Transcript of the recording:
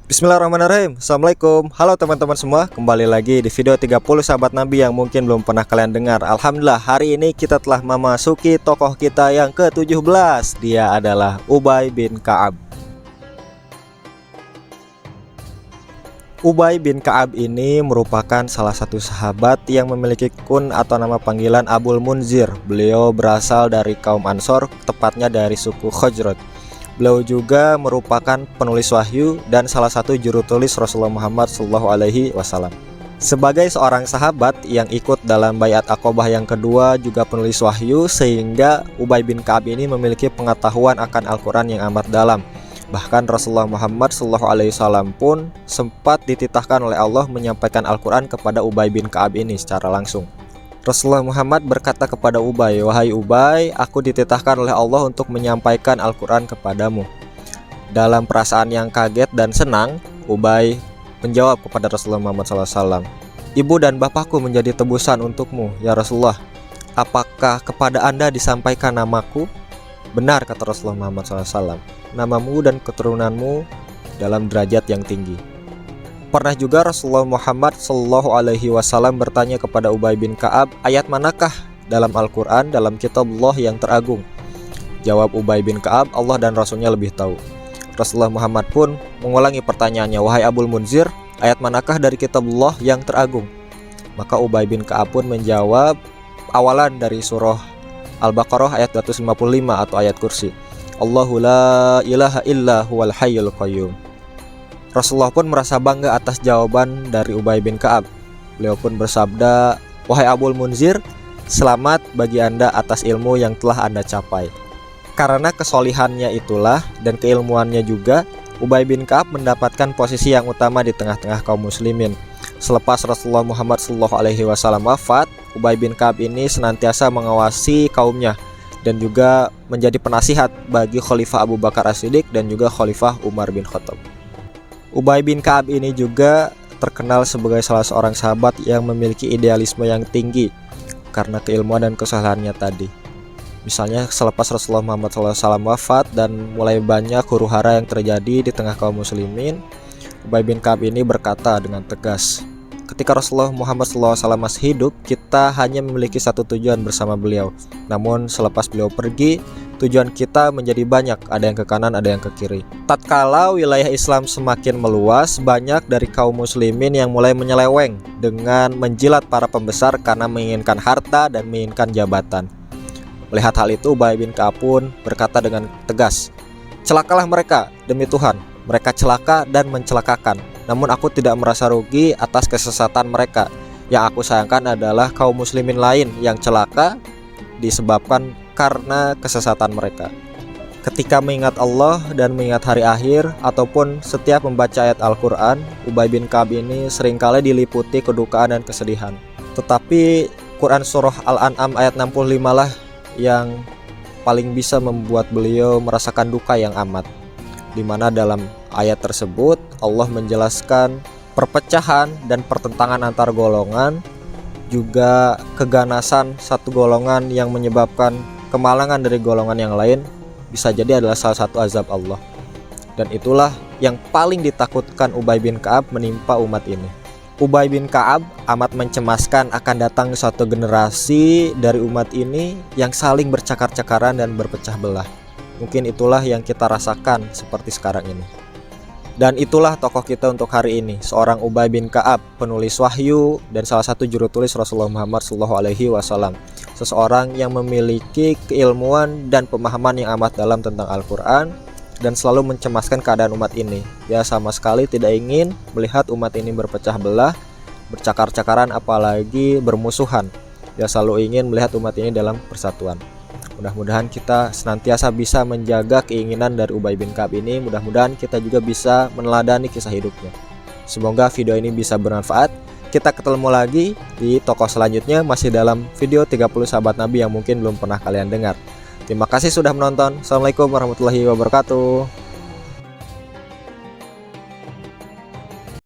Bismillahirrahmanirrahim. Assalamualaikum. Halo teman-teman semua. Kembali lagi di video 30 sahabat Nabi yang mungkin belum pernah kalian dengar. Alhamdulillah, hari ini kita telah memasuki tokoh kita yang ke-17. Dia adalah Ubay bin Ka'ab. Ubay bin Ka'ab ini merupakan salah satu sahabat yang memiliki kun atau nama panggilan Abul Munzir. Beliau berasal dari kaum Ansor, tepatnya dari suku Khazraj. Beliau juga merupakan penulis wahyu dan salah satu juru tulis Rasulullah Muhammad SAW. Sebagai seorang sahabat yang ikut dalam Baiat Aqobah yang kedua, juga penulis wahyu, sehingga Ubay bin Ka'ab ini memiliki pengetahuan akan Al-Quran yang amat dalam. Bahkan Rasulullah Muhammad SAW pun sempat dititahkan oleh Allah menyampaikan Al-Quran kepada Ubay bin Ka'ab ini secara langsung. Rasulullah Muhammad berkata kepada Ubay, "Wahai Ubay, aku dititahkan oleh Allah untuk menyampaikan Al-Quran kepadamu." Dalam perasaan yang kaget dan senang, Ubay menjawab kepada Rasulullah Muhammad SAW, "Ibu dan bapakku menjadi tebusan untukmu, ya Rasulullah. Apakah kepada Anda disampaikan namaku?" "Benar," kata Rasulullah Muhammad SAW, "namamu dan keturunanmu dalam derajat yang tinggi." Pernah juga Rasulullah Muhammad SAW bertanya kepada Ubay bin Ka'ab, "Ayat manakah dalam Al-Quran, dalam kitab Allah yang teragung?" Jawab Ubay bin Ka'ab, "Allah dan Rasulnya lebih tahu." Rasulullah Muhammad pun mengulangi pertanyaannya, "Wahai Abul Munzir, ayat manakah dari kitab Allah yang teragung?" Maka Ubay bin Ka'ab pun menjawab awalan dari surah Al-Baqarah ayat 255 atau ayat kursi, "Allahu la ilaha illa huwal hayyul qayyum." Rasulullah pun merasa bangga atas jawaban dari Ubay bin Ka'ab. Beliau pun bersabda, "Wahai Abul Munzir, selamat bagi Anda atas ilmu yang telah Anda capai." Karena kesolihannya itulah dan keilmuannya juga, Ubay bin Ka'ab mendapatkan posisi yang utama di tengah-tengah kaum muslimin. Selepas Rasulullah Muhammad SAW wafat, Ubay bin Ka'ab ini senantiasa mengawasi kaumnya dan juga menjadi penasihat bagi Khalifah Abu Bakar As-Siddiq dan juga Khalifah Umar bin Khattab. Ubay bin Ka'ab ini juga terkenal sebagai salah seorang sahabat yang memiliki idealisme yang tinggi karena keilmuan dan kesalahannya tadi. Misalnya selepas Rasulullah Muhammad SAW wafat dan mulai banyak huru-hara yang terjadi di tengah kaum muslimin, Ubay bin Ka'ab ini berkata dengan tegas, "Ketika Rasulullah Muhammad SAW masih hidup, kita hanya memiliki satu tujuan bersama beliau. Namun selepas beliau pergi, tujuan kita menjadi banyak, ada yang ke kanan, ada yang ke kiri. Tatkala wilayah Islam semakin meluas, banyak dari kaum muslimin yang mulai menyeleweng dengan menjilat para pembesar karena menginginkan harta dan menginginkan jabatan." Melihat hal itu, Ubay bin Ka'ab pun berkata dengan tegas, "Celakalah mereka, demi Tuhan, mereka celaka dan mencelakakan. Namun aku tidak merasa rugi atas kesesatan mereka. Yang aku sayangkan adalah kaum muslimin lain yang celaka disebabkan karena kesesatan mereka." Ketika mengingat Allah dan mengingat hari akhir ataupun setiap membaca ayat Al-Quran, Ubay bin Ka'ab ini seringkali diliputi kedukaan dan kesedihan. Tetapi Quran surah Al-An'am ayat 65 lah yang paling bisa membuat beliau merasakan duka yang amat, dimana dalam ayat tersebut Allah menjelaskan perpecahan dan pertentangan antar golongan, juga keganasan satu golongan yang menyebabkan kemalangan dari golongan yang lain bisa jadi adalah salah satu azab Allah. Dan itulah yang paling ditakutkan Ubay bin Ka'ab menimpa umat ini. Ubay bin Ka'ab amat mencemaskan akan datang suatu generasi dari umat ini yang saling bercakar-cakaran dan berpecah belah. Mungkin itulah yang kita rasakan seperti sekarang ini. Dan itulah tokoh kita untuk hari ini, seorang Ubay bin Ka'ab, penulis wahyu dan salah satu juru tulis Rasulullah Muhammad SAW. Seseorang yang memiliki keilmuan dan pemahaman yang amat dalam tentang Al-Quran dan selalu mencemaskan keadaan umat ini. Dia sama sekali tidak ingin melihat umat ini berpecah belah, bercakar-cakaran, apalagi bermusuhan. Dia selalu ingin melihat umat ini dalam persatuan. Mudah-mudahan kita senantiasa bisa menjaga keinginan dari Ubay bin Ka'ab ini. Mudah-mudahan kita juga bisa meneladani kisah hidupnya. Semoga video ini bisa bermanfaat. Kita ketemu lagi di tokoh selanjutnya, masih dalam video 30 sahabat Nabi yang mungkin belum pernah kalian dengar. Terima kasih sudah menonton. Assalamualaikum warahmatullahi wabarakatuh.